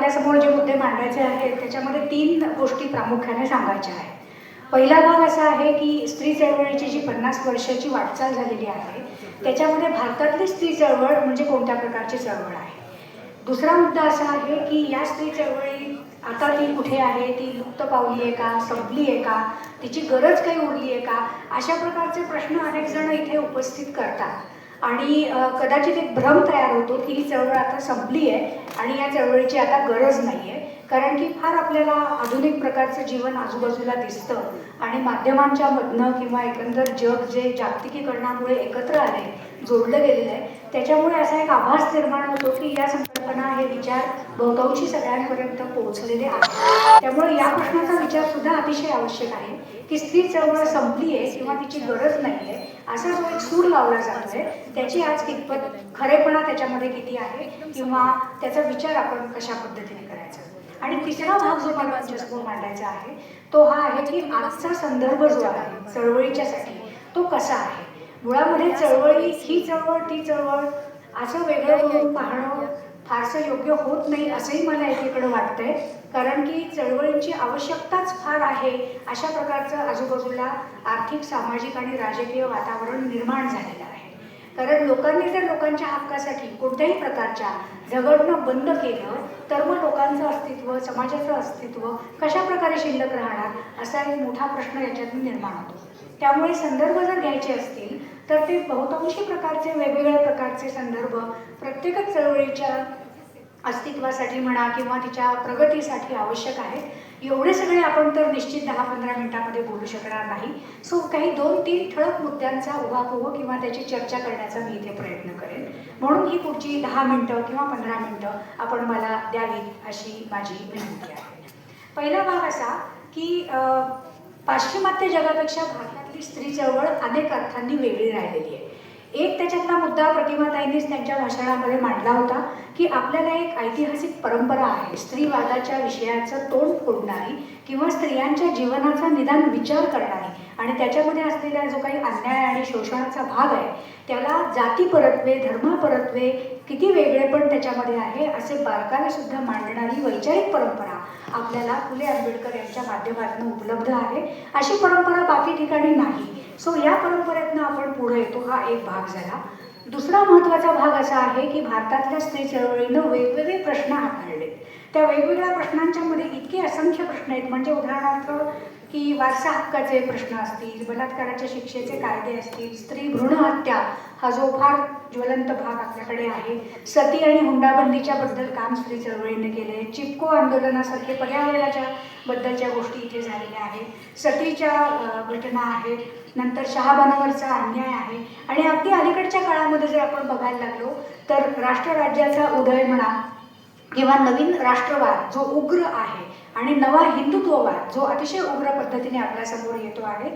आपल्यासमोर जे मुद्दे मांडायचे आहेत त्याच्यामध्ये 3 गोष्टी प्रामुख्याने सांगायच्या आहेत. पहिला भाग असा आहे की स्त्री चळवळीची जी 50 वर्षाची वाटचाल झालेली आहे त्याच्यामध्ये भारतातली स्त्री चळवळ म्हणजे कोणत्या प्रकारची चळवळ आहे. दुसरा मुद्दा असा आहे की या स्त्री चळवळी आता ती कुठे आहे, ती लुप्त पावली आहे का, संपली आहे का, तिची गरज काही उरली आहे का, अशा प्रकारचे प्रश्न अनेक जण इथे उपस्थित करतात आणि कदाचित एक भ्रम तयार होतो की ही चळवळ आता संपली आहे आणि या चळवळीची आता गरज नाही आहे. कारण की फार आपल्याला आधुनिक प्रकारचं जीवन आजूबाजूला दिसतं आणि माध्यमांच्या मधनं किंवा एकंदर जग जे जागतिकीकरणामुळे एकत्र आले, जोडलं गेलेलं आहे, त्याच्यामुळे असा एक आभास निर्माण होतो की या संकल्पना, हे विचार बहुतांशी सगळ्यांपर्यंत पोहोचलेले आहेत. त्यामुळे या प्रश्नाचा विचार सुद्धा अतिशय आवश्यक आहे की स्त्री चळवळ संपली आहे किंवा तिची गरज नाही आहे असा जो एक सूर लावला जातोय त्याची आज कितपत खरेपणा त्याच्यामध्ये किती आहे किंवा त्याचा विचार आपण कशा पद्धतीने करायचा. आणि तिसरा भाग जो मला तुमच्यासमोर मांडायचा आहे तो हा आहे की आजचा संदर्भ जो आहे चळवळीच्यासाठी तो कसा आहे. मुळामध्ये चळवळी, ही चळवळ ती चळवळ असं वेगळं करून पाहणं फारसं योग्य होत नाही असंही मला एकीकडे वाटतंय. कारण की चळवळींची आवश्यकताच फार आहे अशा प्रकारचं आजूबाजूला आर्थिक, सामाजिक आणि राजकीय वातावरण निर्माण झालेलं आहे. कारण लोकांनी जर लोकांच्या हक्कासाठी कोणत्याही प्रकारच्या झगडणं बंद केलं तर मग लोकांचं अस्तित्व, समाजाचं अस्तित्व कशा प्रकारे शिल्लक राहणार असा एक मोठा प्रश्न याच्यातून निर्माण होतो. त्यामुळे संदर्भ जर घ्यायचे असतील तर ते बहुतांशी प्रकारचे वेगवेगळ्या प्रकारचे संदर्भ प्रत्येकच चळवळीच्या अस्तित्वासाठी म्हणा किंवा तिच्या प्रगतीसाठी आवश्यक आहेत. एवढे सगळे आपण तर निश्चित 10-15 मिनिटांमध्ये बोलू शकणार नाही. सो काही 2-3 ठळक मुद्द्यांचा उहापोह किंवा त्याची चर्चा करण्याचा मी इथे प्रयत्न करेन. म्हणून ही पुढची 10 मिनिटं किंवा 15 मिनिटं आपण मला द्यावीत अशी माझी विनंती आहे. पहिला भाग असा की पाश्चिमात्य जगापेक्षा भारतातली स्त्री चळवळ अनेक अर्थांनी वेगळी राहिलेली आहे. एक त्याच्यातला मुद्दा प्रतिमाताईंनीच त्यांच्या भाषणामध्ये मांडला होता की आपल्याला एक ऐतिहासिक परंपरा आहे स्त्रीवादाच्या विषयाचं तोंड फोडणारी किंवा स्त्रियांच्या जीवनाचा निदान विचार करणारी आणि त्याच्यामध्ये असलेला जो काही अन्याय आणि शोषणाचा भाग आहे त्याला जाती परत्वे, धर्म परत्वे, किती वेगळे पण त्याच्यामध्ये आहे असे बारकावे सुद्धा मांडणारी वैचारिक परंपरा आपल्याला फुले आंबेडकर यांच्या माध्यमातून उपलब्ध आहे. अशी परंपरा बाकी ठिकाणी नाही. सो या परंपरेतनं आपण पुढे येतो, हा एक भाग झाला. दुसरा महत्त्वाचा भाग असा आहे की भारतातल्या स्त्री चळवळीनं वेगवेगळे प्रश्न हाताळले. त्या वेगवेगळ्या प्रश्नांच्या मध्ये इतके असंख्य प्रश्न आहेत, म्हणजे उदाहरणार्थ की वारसा हक्काचे प्रश्न असतील, बलात्काराच्या शिक्षेचे कायदे असतील, स्त्री भ्रूण हत्या हा जो फार ज्वलंत भाग आपल्याकडे आहे, सती आणि हुंडाबंदीच्या बद्दल काम स्त्री चळवळीने केले, चिपको आंदोलनासारखे पर्यावरणाच्या बद्दलच्या गोष्टी इथे झालेल्या आहेत, सतीच्या घटना आहेत, नंतर शहाबानवरचा अन्याय आहे आणि अगदी अलीकडच्या काळामध्ये जर आपण बघायला लागलो तर राष्ट्रराज्याचा उदय म्हणा किंवा नवीन राष्ट्रवाद जो उग्र आहे आणि नवा हिंदुत्ववाद जो अतिशय उग्र पद्धतीने आपल्यासमोर येतो आहे,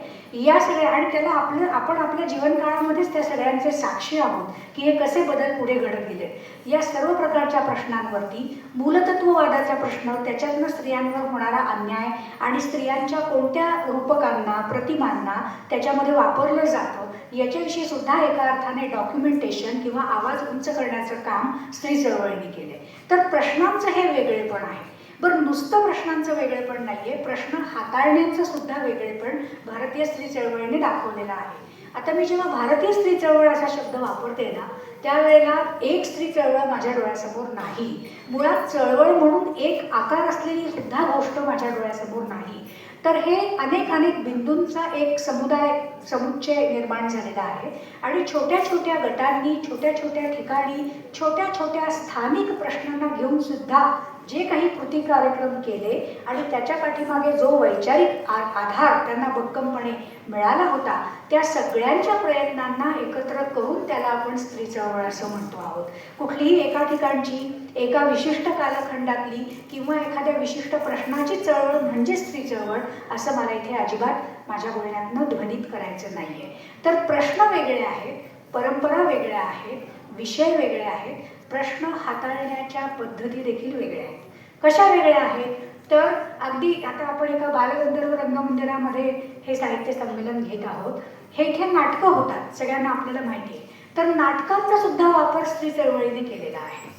या सगळ्या आणि त्याला आपण आपल्या जीवनकाळामध्येच त्या सगळ्यांचे साक्षी आहोत की हे कसे बदल पुढे घडत गेले. या सर्व प्रकारच्या प्रश्नांवरती मूलतत्ववादाचा प्रश्न, त्याच्यातनं स्त्रियांवर होणारा अन्याय आणि स्त्रियांच्या कोणत्या रूपकांना, प्रतिमांना त्याच्यामध्ये वापरलं जातं याच्याविषयी सुद्धा एका अर्थाने डॉक्युमेंटेशन किंवा आवाज उंच करण्याचं काम स्त्री चळवळीने केले. तर प्रश्नांचं हे वेगळेपण आहे. बरं, नुसतं प्रश्नांचं वेगळेपण नाही आहे, प्रश्न हाताळण्याचं सुद्धा वेगळेपण भारतीय स्त्री चळवळीने दाखवलेलं आहे. आता मी जेव्हा भारतीय स्त्री चळवळ असा शब्द वापरते ना त्यावेळेला एक स्त्री चळवळ माझ्या डोळ्यासमोर नाही. मुळात चळवळ म्हणून एक आकार असलेली सुद्धा गोष्ट माझ्या डोळ्यासमोर नाही. तर हे अनेक बिंदूंचा एक समुच्चय निर्माण झालेला आहे आणि छोट्या छोट्या गटांनी, छोट्या छोट्या ठिकाणी, छोट्या छोट्या स्थानिक प्रश्नांना घेऊन सुद्धा जे काही कृती कार्यक्रम केले आणि त्याच्या पाठीमागे जो वैचारिक आधार त्यांना भक्कमपणे मिळाला होता त्या सगळ्यांच्या प्रयत्नांना एकत्र करून त्याला आपण स्त्री चळवळ असं म्हणतो आहोत. कुठलीही एका ठिकाणची, एका विशिष्ट कालखंडातली किंवा एखाद्या विशिष्ट प्रश्नाची चळवळ म्हणजे स्त्री चळवळ असं मला इथे अजिबात माझ्या बोलण्यातनं ध्वनित करायचं नाही आहे. तर प्रश्न वेगळे आहेत, परंपरा वेगळ्या आहेत, विषय वेगळे आहेत, प्रश्न हाताळण्याच्या पद्धती देखील वेगळ्या आहेत. कशा वेगळ्या आहेत तर अगदी आता आपण एका बालगंधर्व रंगमंदिरामध्ये हे साहित्य संमेलन घेत आहोत. हे इथे नाटकं होतात, सगळ्यांना आपल्याला माहिती आहे. तर नाटकांचा सुद्धा वापर स्त्री चळवळीने केलेला आहे.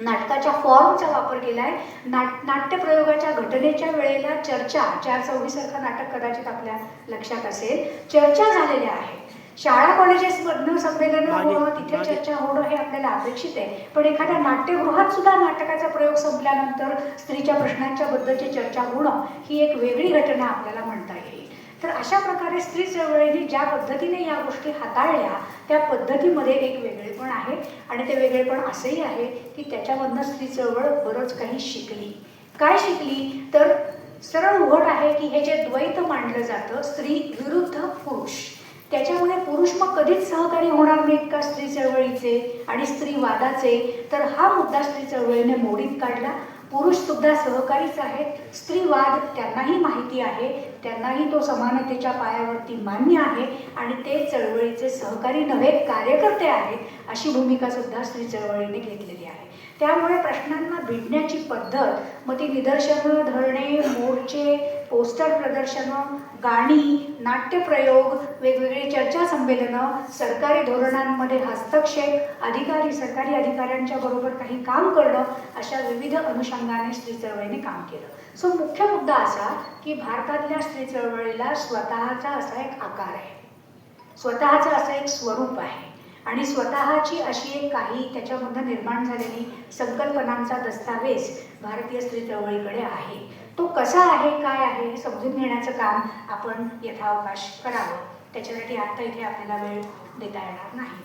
नाटकाच्या फॉर्मचा वापर केला आहे. नाट्यप्रयोगाच्या घटनेच्या वेळेला चर्चा, 4 सारखं नाटक कदाचित आपल्या लक्षात असेल, चर्चा झालेल्या आहे. शाळा कॉलेजेसमधनं संमेलनं होणं, तिथे चर्चा होणं हे आपल्याला अपेक्षित आहे. पण एखाद्या नाट्यगृहात सुद्धा नाटकाचा प्रयोग संपल्यानंतर स्त्रीच्या प्रश्नांच्या बद्दलची चर्चा होणं ही एक वेगळी घटना आपल्याला म्हणता येईल. तर अशा प्रकारे स्त्री चळवळीने ज्या पद्धतीने या गोष्टी हाताळल्या त्या पद्धतीमध्ये एक वेगळेपण आहे. आणि ते वेगळेपण असंही आहे की त्याच्यामधनं स्त्री चळवळ बरंच काही शिकली. काय शिकली तर सरळ उघड आहे की हे जे द्वैत मांडलं जातं स्त्री विरुद्ध पुरुष, त्याच्यामुळे पुरुष मग कधीच सहकारी होणार नाहीत का स्त्री चळवळीचे आणि स्त्रीवादाचे. तर हा मुद्दा स्त्री चळवळीने मोडीत काढला. पुरुष सुद्धा सहकारीच आहेत. स्त्रीवाद त्यांनाही माहिती आहे, त्यांनाही तो समानतेच्या पायावरती मान्य आहे आणि ते चळवळीचे सहकारी नव्हे कार्यकर्ते आहेत अशी भूमिका सुद्धा स्त्री चळवळीने घेतलेली आहे. त्यामुळे प्रश्नांना भिडण्याची पद्धत, मग ती निदर्शनं, धरणे, मोर्चे, पोस्टर प्रदर्शनं, गाणी, नाट्यप्रयोग, वेगवेगळी चर्चा संमेलनं, सरकारी धोरणांमध्ये हस्तक्षेप, सरकारी अधिकाऱ्यांच्या बरोबर काही काम करणं, अशा विविध अनुषंगाने स्त्री चळवळीने काम केलं. सो मुख्य मुद्दा असा की भारतातल्या स्त्री चळवळीला स्वतःचा असा एक आकार आहे, स्वतःचं असं एक स्वरूप आहे आणि स्वतःची अशी एक काही त्याच्यामधून निर्माण झालेली संकल्पनांचा दस्तावेज भारतीय स्त्री चळवळीकडे आहे. तो कसा आहे, काय आहे हे समजून घेण्याचं काम आपण यथावकाश करावं. त्याच्यासाठी आत्ता इथे आपल्याला वेळ देता येणार नाही.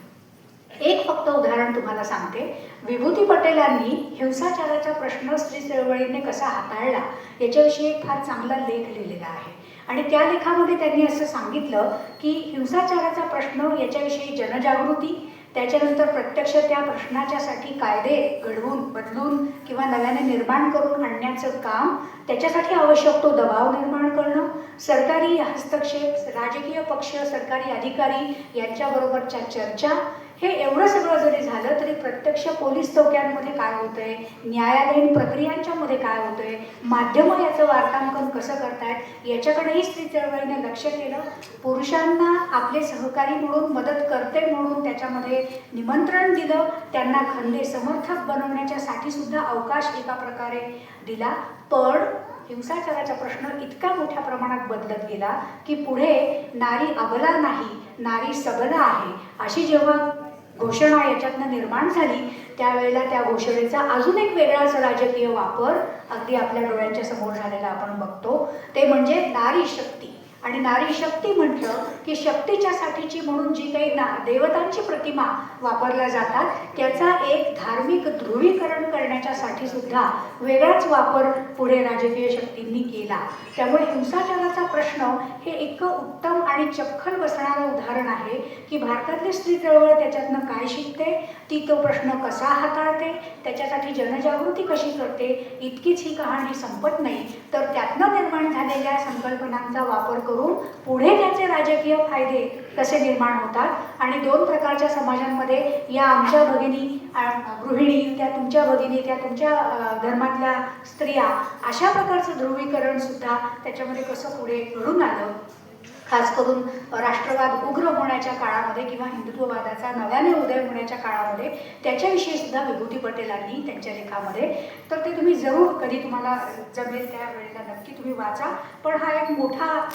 एक फक्त उदाहरण तुम्हाला सांगते. विभूती पटेलांनी हिंसाचाराचा प्रश्न स्त्री चळवळीने कसा हाताळला याच्याविषयी एक फार चांगला लेख लिहिलेला आहे. आणि त्या लेखामध्ये त्यांनी असं सांगितलं की हिंसाचाराचा प्रश्न याच्याविषयी जनजागृती, त्याच्यानंतर प्रत्यक्ष त्या प्रश्नाच्यासाठी कायदे घडवून बदलून किंवा नव्याने निर्माण करून आणण्याचं काम, त्याच्यासाठी आवश्यक तो दबाव निर्माण करणं, सरकारी हस्तक्षेप, राजकीय पक्ष, सरकारी अधिकारी यांच्याबरोबरच्या चर्चा, हे एवढं सगळं जरी झालं तरी प्रत्यक्ष पोलीस चौक्यांमध्ये काय होतंय, न्यायालयीन प्रक्रियांच्यामध्ये काय होतंय, माध्यमं याचं वार्तांकन कसं करतायत याच्याकडेही स्त्री चळवळीने लक्ष केलं. पुरुषांना आपले सहकारी म्हणून, मदत करते म्हणून त्याच्यामध्ये निमंत्रण दिलं, त्यांना खंदे समर्थक बनवण्याच्यासाठी सुद्धा अवकाश एका प्रकारे दिला. पण हिंसाचाराचा प्रश्न इतका मोठ्या प्रमाणात बदलत गेला की पुढे नारी अबला नाही, नारी सबला आहे अशी जेव्हा घोषणा याच्यातनं निर्माण झाली त्यावेळेला त्या घोषणेचा अजून एक वेगळाच राजकीय वापर अगदी आपल्या डोळ्यांच्या समोर झालेला आपण बघतो. ते म्हणजे नारी शक्ती. आणि नारी शक्ती म्हटलं की शक्तीच्या साठीची म्हणून जी काही देवतांची प्रतिमा वापरल्या जातात त्याचा एक धार्मिक ध्रुवीकरण करण्याच्यासाठी सुद्धा वेगळाच वापर पुढे राजकीय शक्तींनी केला. त्यामुळे हिंसाचाराचा प्रश्न हे इतकं उत्तम आणि चपखल बसणारं उदाहरण आहे की भारतातली स्त्री चळवळ त्याच्यातनं काय शिकते, ती तो प्रश्न कसा हाताळते, त्याच्यासाठी जनजागृती कशी करते. इतकीच ही कहाणी संपत नाही, तर त्यातनं निर्माण झालेल्या संकल्पनांचा वापर करून पुढे त्याचे राजकीय फायदे कसे निर्माण होतात आणि दोन प्रकारच्या समाजांमध्ये या आमच्या भगिनी गृहिणी, त्या तुमच्या भगिनी, त्या तुमच्या धर्मातल्या स्त्रिया, अशा प्रकारचं ध्रुवीकरण सुद्धा त्याच्यामध्ये कसं पुढे घडून आलं. खास करून राष्ट्रवाद उग्र होण्याच्या काळामध्ये किंवा हिंदुत्ववादाचा नव्याने उदय होण्याच्या काळामध्ये त्याच्याविषयी सुद्धा विभूती पटेलांनी त्यांच्या लेखामध्ये, तर ते तुम्ही जरूर कधी तुम्हाला जमेल त्या वेळेला नक्की तुम्ही वाचा. पण हा एक मोठा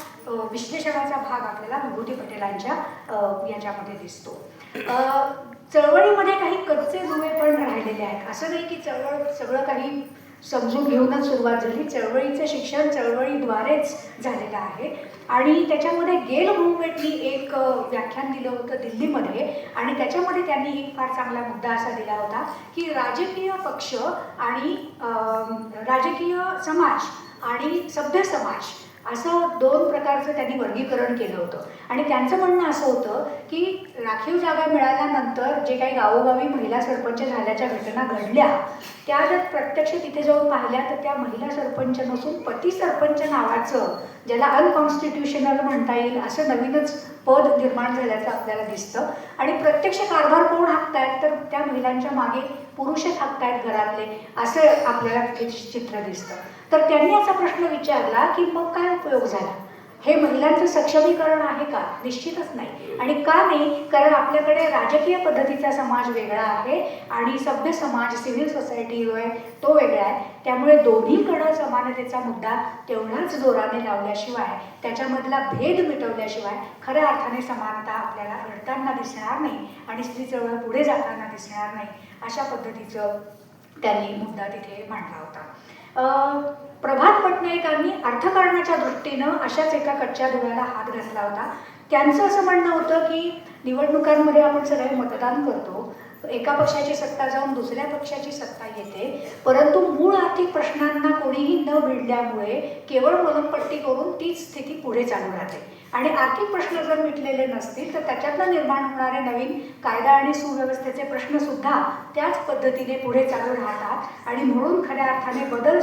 विश्लेषणाचा भाग आपल्याला विभूती पटेलांच्या याच्यामध्ये दिसतो. चळवळीमध्ये काही कच्चे दुवे पण राहिलेले आहेत. असं नाही की चळवळ सगळं काही समजून घेऊनच सुरुवात झाली. चळवळीचं शिक्षण चळवळीद्वारेच झालेलं आहे. आणि त्याच्यामध्ये गेल होमवेटनी एक व्याख्यान दिलं होतं दिल्लीमध्ये आणि त्याच्यामध्ये त्यांनी एक फार चांगला मुद्दा असा दिला होता की राजकीय पक्ष आणि राजकीय समाज आणि सभ्य समाज असं दोन प्रकारचं त्यांनी वर्गीकरण केलं होतं. आणि त्यांचं म्हणणं असं होतं की राखीव जागा मिळाल्यानंतर जे काही गावोगावी महिला सरपंच झाल्याच्या घटना घडल्या त्या जर प्रत्यक्ष तिथे जाऊन पाहिल्या तर त्या महिला सरपंच नसून पती सरपंच नावाचं, ज्याला अनकॉन्स्टिट्युशनल म्हणता येईल असं नवीनच पद निर्माण झाल्याचं आपल्याला दिसतं. आणि प्रत्यक्ष कारभार कोण हाकतायत तर त्या महिलांच्या मागे पुरुषच हाकतायत घरातले, असं आपल्याला चित्र दिसतं. तर त्यांनी असा प्रश्न विचारला की मग काय उपयोग झाला. हे महिलांचं सक्षमीकरण आहे का? निश्चितच नाही. आणि का नाही? कारण आपल्याकडे राजकीय पद्धतीचा समाज वेगळा आहे आणि सभ्य समाज, सिव्हिल सोसायटी जो आहे तो वेगळा आहे. त्यामुळे दोन्हीकडं समानतेचा मुद्दा तेवढाच जोराने लावल्याशिवाय, त्याच्यामधला भेद मिटवल्याशिवाय खऱ्या अर्थाने समानता आपल्याला घडताना दिसणार नाही आणि स्त्री चळवळ पुढे जाताना दिसणार नाही. अशा पद्धतीचं त्यांनी मुद्दा तिथे मांडला होता. प्रभात पटनाईकांनी अर्थकारणाच्या दृष्टीनं अशाच एका कच्च्या धुळ्याला हात घातला होता. त्यांचं असं म्हणणं होतं की निवडणुकांमध्ये आपण सगळे मतदान करतो, एका पक्षाची सत्ता जाऊन दुसऱ्या पक्षाची सत्ता येते, परंतु मूळ आर्थिक प्रश्नांना कोणीही न भिडल्यामुळे केवळ मलमपट्टी करून तीच स्थिती पुढे चालू राहते. आणि आर्थिक प्रश्न जर मिटलेले नसतील तर त्याच्यातनं निर्माण होणारे नवीन कायदा आणि सुव्यवस्थेचे प्रश्न सुद्धा त्याच पद्धतीने पुढे चालू राहतात आणि म्हणून खऱ्या अर्थाने बदल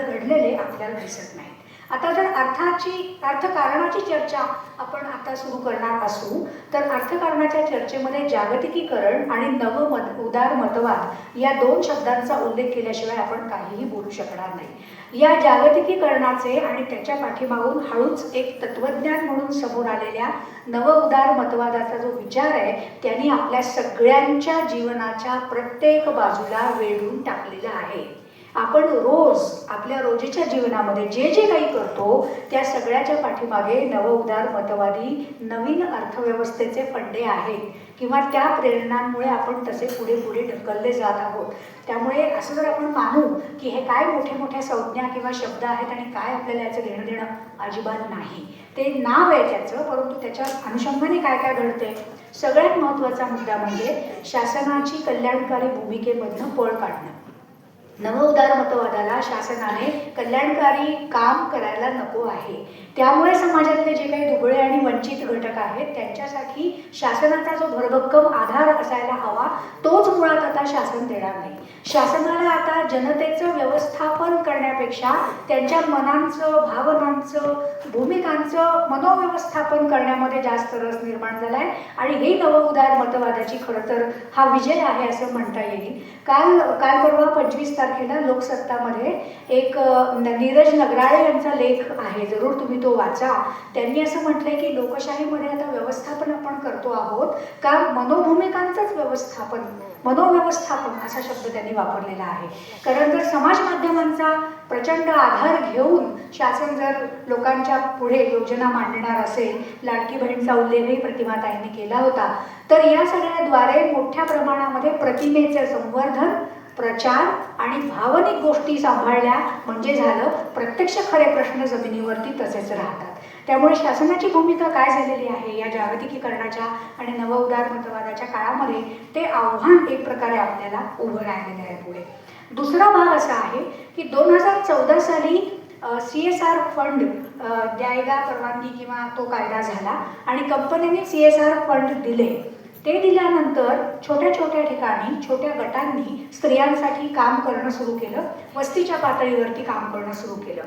घडलेले आपल्याला दिसत नाही. आता जर अर्थकारणाची चर्चा आपण आता सुरू करणार असू तर अर्थकारणाच्या चर्चेमध्ये जागतिकीकरण आणि उदार मतवाद या दोन शब्दांचा उल्लेख केल्याशिवाय आपण काहीही बोलू शकणार नाही. या जागतिकीकरणाचे आणि त्याच्या पाठीमागून हळूच एक तत्वज्ञान म्हणून समोर आलेल्या उदार मतवादाचा जो विचार आहे त्यांनी आपल्या सगळ्यांच्या जीवनाच्या प्रत्येक बाजूला वेढून टाकलेला आहे. आपण रोज आपल्या रोजच्या जीवनामध्ये जे जे काही करतो त्या सगळ्याच्या पाठीमागे उदार मतवादी नवीन अर्थव्यवस्थेचे फंडे आहेत किंवा त्या प्रेरणांमुळे आपण तसे पुढे पुढे ढकलले जात आहोत. त्यामुळे असं जर आपण मानू की हे काय मोठ्या मोठ्या संज्ञा किंवा शब्द आहेत आणि काय आपल्याला याचं घेणं देणं अजिबात नाही. ते नाव आहे त्याचं, परंतु त्याच्या अनुषंगाने काय काय घडते. सगळ्यात महत्त्वाचा मुद्दा म्हणजे शासनाची कल्याणकारी भूमिकेमधनं पळ काढणं. उदार मतवादाला शासनाने कल्याणकारी काम करायला नको आहे. त्यामुळे समाजातले जे काही दुबळे आणि वंचित घटक आहेत त्यांच्यासाठी शासनाचा जो भरभक्कम आधार असायला हवा तोच मुळात आता शासन देणार नाही. शासनाला आता जनतेचं व्यवस्थापन करण्यापेक्षा त्यांच्या मनांचं, भावनांचं, भूमिकांचं मनोव्यवस्थापन करण्यामध्ये जास्त रस निर्माण झाला आहे आणि ही उदार मतवादाची खरं तर हा विजय आहे असं म्हणता येईल. काल परवा 25 तारखेला लोकसत्तामध्ये एक नीरज नगराळे यांचा लेख आहे, जरूर तुम्ही तो वाचा. त्यांनी असं म्हटलंय की लोकशाहीमध्ये आता व्यवस्थापन आपण करतो आहोत का मनोभूमिकांचंच मनोव्यवस्थापन असा शब्द त्यांनी वापरलेला आहे. कारण जर समाज माध्यमांचा प्रचंड आधार घेऊन शासन जर लोकांच्या पुढे योजना मांडणार असेल, लाडकी बहीणचा उल्लेखही प्रतिमाताईंनी केला होता, तर या सगळ्याद्वारे मोठ्या प्रमाणामध्ये प्रतिमेचे संवर्धन, प्रचार आणि भावनिक गोष्टी सांभाळल्या म्हणजे झालं. प्रत्यक्ष खरे प्रश्न जमिनीवरती तसेच राहतात. त्यामुळे शासनाची भूमिका काय झालेली आहे या जागतिकीकरणाच्या आणि उदार मतवादाच्या काळामध्ये ते आव्हान एक प्रकारे आपल्याला उभं राहिलेलं आहे पुढे. दुसरा भाग असा आहे की 2014 साली CSR फंड द्यायला परवानगी किंवा तो कायदा झाला आणि कंपनीने CSR फंड दिले. ते दिल्यानंतर छोट्या छोट्या ठिकाणी छोट्या गटांनी स्त्रियांसाठी काम करणं सुरू केलं, वस्तीच्या पातळीवरती काम करणं सुरू केलं.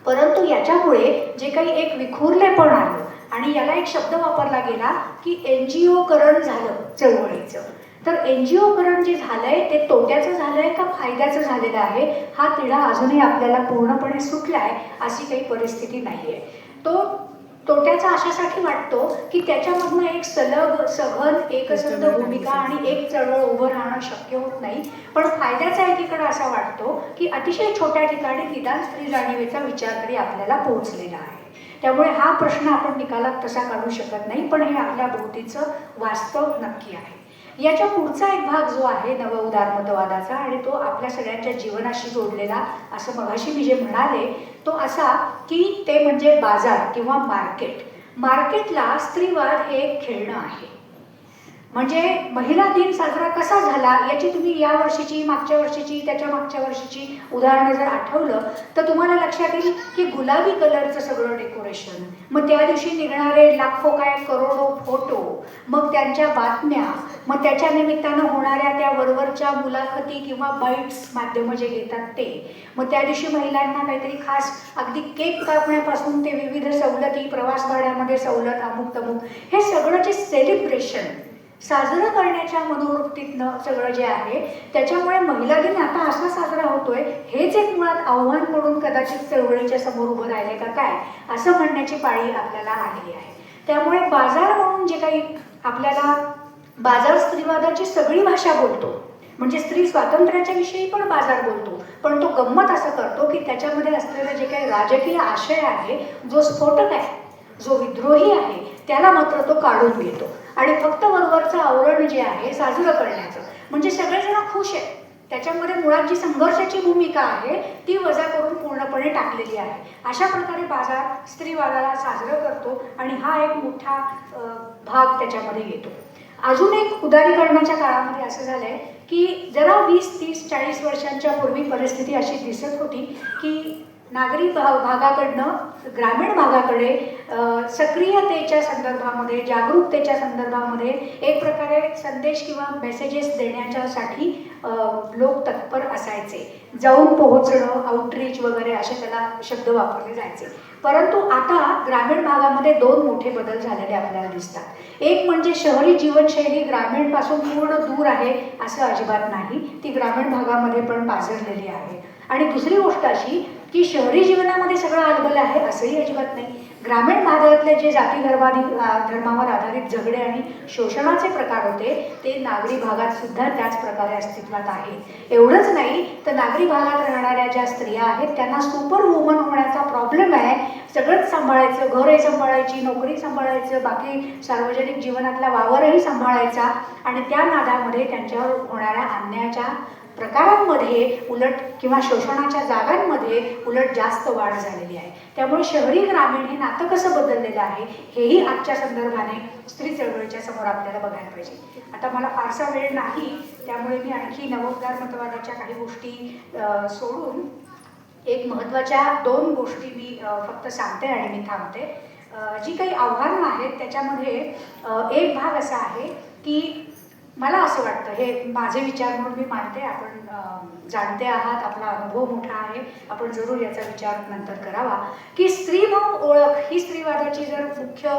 परंतु याच्यामुळे जे काही एक विखुरलेपण आलं आणि याला एक शब्द वापरला गेला की NGO करण झालं चळवळीचं. तर NGO करण जे झालंय ते तोट्याचं झालंय का फायद्याचं झालेलं आहे हा तिढा अजूनही आपल्याला पूर्णपणे सुटलाय अशी काही परिस्थिती नाहीये. तो तोट्याचा अशासाठी वाटतो की त्याच्यामधनं एक सघन एकसंध भूमिका आणि एक चळवळ उभं राहणं शक्य होत नाही. पण फायद्याचा एकीकडे असा वाटतो की अतिशय छोट्या ठिकाणी निदान स्त्री जाणीवेचा विचार तरी आपल्याला पोहोचलेला आहे. त्यामुळे हा प्रश्न आपण निकालात तसा काढू शकत नाही, पण हे आपल्या भोवतीचं वास्तव नक्की आहे. याच्या पुढचा एक भाग जो आहे उदार मतवादाचा आणि तो आपल्या सगळ्यांच्या जीवनाशी जोडलेला असं मगाशी मी जे म्हणाले तो असा की ते म्हणजे बाजार किंवा मार्केटला स्त्रीवाद हे एक खेळणं आहे. म्हणजे महिला दिन साजरा कसा झाला याची तुम्ही या वर्षीची, मागच्या वर्षीची, त्याच्या मागच्या वर्षीची उदाहरणं जर आठवलं तर तुम्हाला लक्षात येईल की गुलाबी कलरचं सगळं डेकोरेशन, मग त्या दिवशी निघणारे लाखो काय करोडो फोटो, मग त्यांच्या बातम्या, मग त्याच्या निमित्तानं होणाऱ्या त्या वरवरच्या मुलाखती किंवा बाईट्स माध्यमं जे घेतात ते, मग त्या दिवशी महिलांना काहीतरी खास अगदी केक कापण्यापासून ते विविध सवलती, प्रवास भाड्यामध्ये सवलत, अमुक तमुक, हे सगळं जे सेलिब्रेशन साजरं करण्याच्या मनोवृत्तीतनं सगळं जे आहे त्याच्यामुळे महिला दिन आता असा साजरा होतोय हेच एक मुळात आव्हान म्हणून कदाचित चळवळीच्या समोर उभं राहिले का काय, असं म्हणण्याची पाळी आपल्याला आलेली आहे. त्यामुळे बाजार म्हणून जे काही आपल्याला, बाजार स्त्रीवादाची सगळी भाषा बोलतो, म्हणजे स्त्री स्वातंत्र्याच्या विषयी पण बाजार बोलतो, पण तो गंमत असं करतो की त्याच्यामध्ये असलेलं जे काही राजकीय आशय आहे, जो स्फोटक आहे, जो विद्रोही आहे, त्याला मात्र तो काढून घेतो आणि फक्त वरवरचं आवरण जे आहे साजरं करण्याचं, म्हणजे सगळेजण खुश आहेत, त्याच्यामध्ये मुळात जी संघर्षाची भूमिका आहे ती वजा करून पूर्णपणे टाकलेली आहे. अशा प्रकारे बाजार स्त्रीवादाला साजरं करतो आणि हा एक मोठा भाग त्याच्यामध्ये येतो. अजून एक उदारीकरणाच्या काळामध्ये असं झालंय की जरा 20-30-40 वर्षांच्या पूर्वी परिस्थिती अशी दिसत होती की नागरी भागाकडनं ग्रामीण भागाकडे सक्रियतेच्या संदर्भामध्ये, जागरूकतेच्या संदर्भामध्ये एक प्रकारे संदेश किंवा मेसेजेस देण्याच्यासाठी लोक तत्पर असायचे. जाऊन पोहोचणं, आउटरीच वगैरे असे त्याला शब्द वापरले जायचे. परंतु आता ग्रामीण भागामध्ये 2 मोठे बदल झालेले आपल्याला दिसतात. एक म्हणजे शहरी जीवनशैली ग्रामीणपासून पूर्ण दूर आहे असं अजिबात नाही, ती ग्रामीण भागामध्ये पण पाझरलेली आहे. आणि दुसरी गोष्ट अशी की शहरी जीवनामध्ये सगळं आलबल आहे असंही अजिबात नाही. ग्रामीण भागातले जे जाती धर्मावर आधारित झगडे आणि शोषणाचे प्रकार होते ते नागरी भागात सुद्धा त्याच प्रकारे अस्तित्वात आहे. एवढंच नाही तर नागरी भागात राहणाऱ्या ज्या स्त्रिया आहेत त्यांना सुपर वुमन होण्याचा प्रॉब्लेम आहे. सगळंच सांभाळायचं, घरही सांभाळायची, नोकरी सांभाळायचं, बाकी सार्वजनिक जीवनातला वावरही सांभाळायचा आणि त्या नादामध्ये त्यांच्यावर होणाऱ्या अन्यायाच्या प्रकारांमध्ये उलट किंवा शोषणाच्या जागांमध्ये उलट जास्त वाढ झालेली आहे. त्यामुळे शहरी ग्रामीण हे नातं कसं बदललेलं आहे हेही आजच्या संदर्भाने स्त्री चळवळीच्या समोर आपल्याला बघायला पाहिजे. आता मला फारसा वेळ नाही, त्यामुळे मी आणखी नवोद्धार मतवादाच्या काही गोष्टी सोडून एक महत्त्वाच्या 2 गोष्टी मी फक्त सांगते आणि मी थांबते. जी काही आव्हानं आहेत त्याच्यामध्ये एक भाग असा आहे की मला असं वाटतं, हे माझे विचार म्हणून मी मांडते, आपण जाणते आहात, आपला अनुभव मोठा आहे, आपण जरूर याचा विचार नंतर करावा की स्त्री म्हणून ओळख ही स्त्रीवादाची जर मुख्य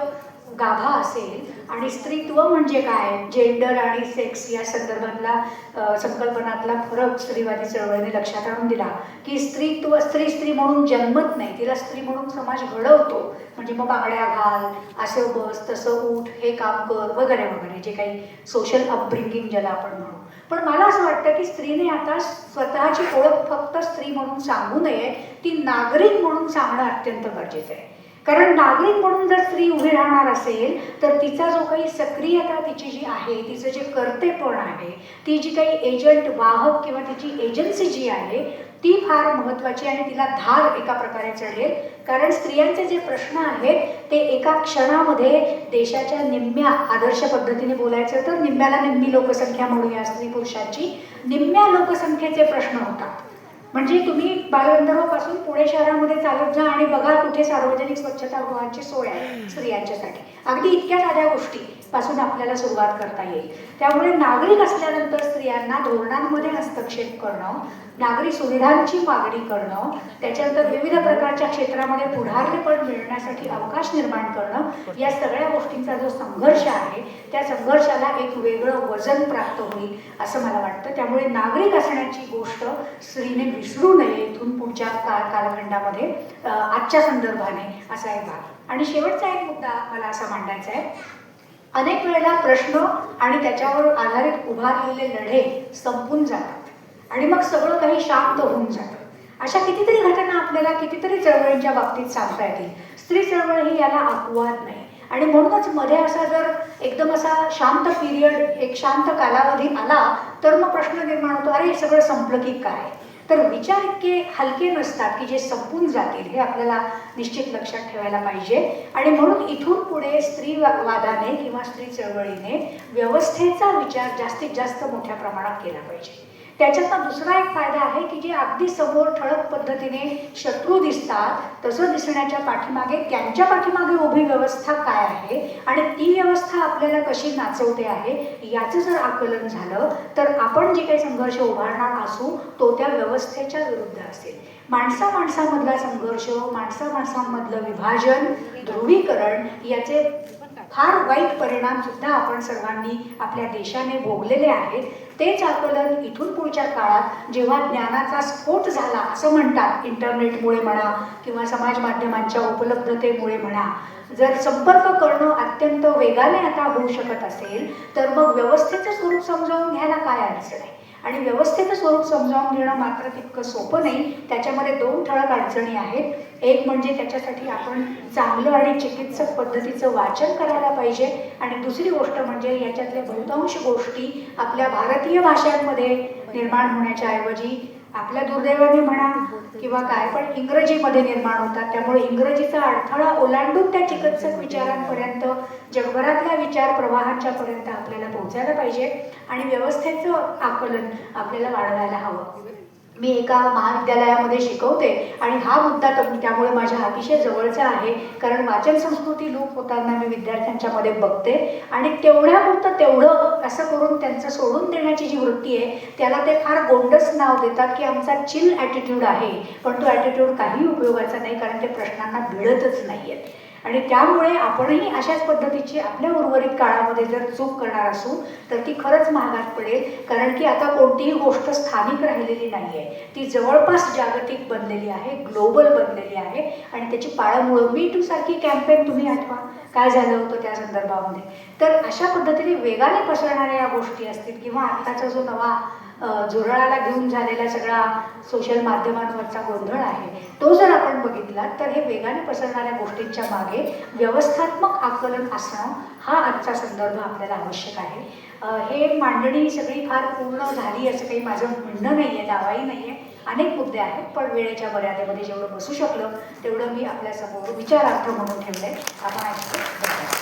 गाभा असेल आणि स्त्रीत्व म्हणजे काय, जेंडर आणि सेक्स या संदर्भातला संकल्पनातला फरक स्त्रीवादी चळवळीने लक्षात आणून दिला की स्त्री म्हणून जन्मत नाही, तिला स्त्री म्हणून समाज घडवतो. म्हणजे मग बांगड्या घाल, असं बस, तसं उठ, हे काम कर वगैरे वगैरे, जे काही सोशल अपब्रिंगिंग ज्याला आपण म्हणू. पण मला असं वाटतं की स्त्रीने आता स्वतःची ओळख फक्त स्त्री म्हणून सांगू नये, ती नागरिक म्हणून सांगणं अत्यंत गरजेचं आहे. कारण नागरिक म्हणून जर स्त्री उभी राहणार असेल तर तिचा जो काही सक्रियता तिची जी आहे, तिचं जे कर्तेपण आहे, ती जी काही एजंट वाहक किंवा तिची एजन्सी जी आहे ती फार महत्त्वाची आणि तिला धार एका प्रकारे चढेल. कारण स्त्रियांचे जे प्रश्न आहेत ते एका क्षणामध्ये देशाच्या निम्म्या, आदर्श पद्धतीने बोलायचं तर निम्म्याला निम्मी लोकसंख्या म्हणूया स्त्री पुरुषांची, निम्म्या लोकसंख्येचे प्रश्न होतात. म्हणजे तुम्ही बालगंधर्वपासून पुणे शहरामध्ये चालत जा आणि बघा कुठे सार्वजनिक स्वच्छतागृहांची सोय आहे स्त्रियांच्यासाठी. अगदी इतक्या साध्या गोष्टी पासून आपल्याला सुरुवात करता येईल. त्यामुळे नागरिक असल्यानंतर स्त्रियांना धोरणांमध्ये हस्तक्षेप करणं, नागरी सुविधांची मागणी करणं, त्याच्यानंतर विविध प्रकारच्या क्षेत्रामध्ये पुढारलेपण मिळण्यासाठी अवकाश निर्माण करणं, या सगळ्या गोष्टींचा जो संघर्ष आहे त्या संघर्षाला एक वेगळं वजन प्राप्त होईल असं मला वाटतं. त्यामुळे नागरिक असण्याची गोष्ट स्त्रीने विसरू नये इथून पुढच्या कालखंडामध्ये आजच्या संदर्भाने, असा एक भाग. आणि शेवटचा एक मुद्दा मला असा मांडायचा आहे, अनेक वेळेला प्रश्न आणि त्याच्यावर आधारित उभारलेले लढे संपून जातात आणि मग सगळं काही शांत होऊन जातं. अशा कितीतरी घटना आपल्याला कितीतरी चळवळींच्या बाबतीत सांगता येतील. स्त्री चळवळ ही याला अपवाद नाही आणि म्हणूनच मध्ये असा जर एकदम असा शांत पिरियड, एक शांत कालावधी आला तर मग प्रश्न निर्माण होतो, अरे हे सगळं संपलं की काय. तर विचार इतके हलके नसतात की जे संपून जातील, हे आपल्याला निश्चित लक्षात ठेवायला पाहिजे. आणि म्हणून इथून पुढे स्त्रीवादाने किंवा स्त्री चळवळीने व्यवस्थेचा विचार जास्तीत जास्त मोठ्या प्रमाणात केला पाहिजे. त्याच्यातला दुसरा एक फायदा आहे की जे अगदी समोर ठळक पद्धतीने शत्रू दिसतात तसं दिसण्याच्या पाठीमागे, त्यांच्या पाठीमागे उभी व्यवस्था काय आहे आणि ती व्यवस्था आपल्याला कशी नाचवते आहे याचं जर आकलन झालं तर आपण जे काही संघर्ष उभारणार असू तो त्या व्यवस्थेच्या विरुद्ध असेल. माणसामधला संघर्ष, माणसामधलं विभाजन, ध्रुवीकरण याचे फार वाईट परिणाम सुद्धा आपण सर्वांनी आपल्या देशाने भोगलेले आहेत. तेच आकलन इथून पुढच्या काळात जेव्हा ज्ञानाचा स्फोट झाला असं म्हणतात, इंटरनेटमुळे म्हणा किंवा समाज माध्यमांच्या उपलब्धतेमुळे म्हणा, जर संपर्क करणं अत्यंत वेगाने आता होऊ शकत असेल तर मग व्यवस्थेचं स्वरूप समजावून घ्यायला काय अडचण आहे. आणि व्यवस्थेचं स्वरूप समजावून घेणं मात्र तितकं सोपं नाही. त्याच्यामध्ये 2 ठळक अडचणी आहेत. एक म्हणजे त्याच्यासाठी आपण चांगलं आणि चिकित्सक पद्धतीचं वाचन करायला पाहिजे, आणि दुसरी गोष्ट म्हणजे याच्यातल्या बहुतांश गोष्टी आपल्या भारतीय भाषांमध्ये निर्माण होण्याच्या ऐवजी आपल्या दुर्दैवाने म्हणा किंवा काय पण इंग्रजीमध्ये निर्माण होतात. त्यामुळे इंग्रजीचा अडथळा ओलांडून त्या चिकित्सक विचारांपर्यंत, जगभरातल्या विचार प्रवाहांच्या पर्यंत आपल्याला पोहोचायला पाहिजे आणि व्यवस्थेचं आकलन आपल्याला वाढवायला हवं. मी एका महाविद्यालयामध्ये शिकवते आणि हा मुद्दा त्यामुळे माझ्या अतिशय जवळचा आहे, कारण वाचन संस्कृती लोप होताना मी विद्यार्थ्यांच्या मध्ये बघते आणि तेवढ्यापुरतं तेवढं असं करून त्यांचं सोडून देण्याची जी वृत्ती आहे त्याला ते फार गोंडस नाव देतात की आमचा चिल ॲटिट्यूड आहे. पण तो ॲटिट्यूड काही उपयोगाचा नाही, कारण ते प्रश्नांना भिडतच नाही आहेत. आणि त्यामुळे आपणही अशाच पद्धतीची आपल्या उर्वरित काळामध्ये जर चूक करणार असू तर ती खरंच महागात पडेल, कारण की आता कोणतीही गोष्ट स्थानिक राहिलेली नाही आहे, ती जवळपास जागतिक बनलेली आहे, ग्लोबल बनलेली आहे. आणि त्याची पाळंमुळं मी टू सारखी कॅम्पेन तुम्ही आठवा काय झालं होतं त्या संदर्भामध्ये. तर अशा पद्धतीने वेगाने पसरणाऱ्या या गोष्टी असतील किंवा आत्ताचा जो नवा झुरळाला घेऊन झालेला सगळा सोशल माध्यमांवरचा गोंधळ आहे तो जर आपण बघितला तर हे वेगाने पसरणाऱ्या गोष्टींच्या मागे व्यवस्थात्मक आकलन असणं हा आजचा संदर्भ आपल्याला आवश्यक आहे. हे मांडणी सगळी फार पूर्ण झाली असं काही माझं म्हणणं नाही आहे, दावाही नाही आहे. अनेक मुद्दे आहेत, पण वेळेच्या मर्यादेमध्ये जेवढं बसू शकलं तेवढं मी आपल्यासमोर विचारार्थ म्हणून ठेवलं आहे. आपण ऐकतो.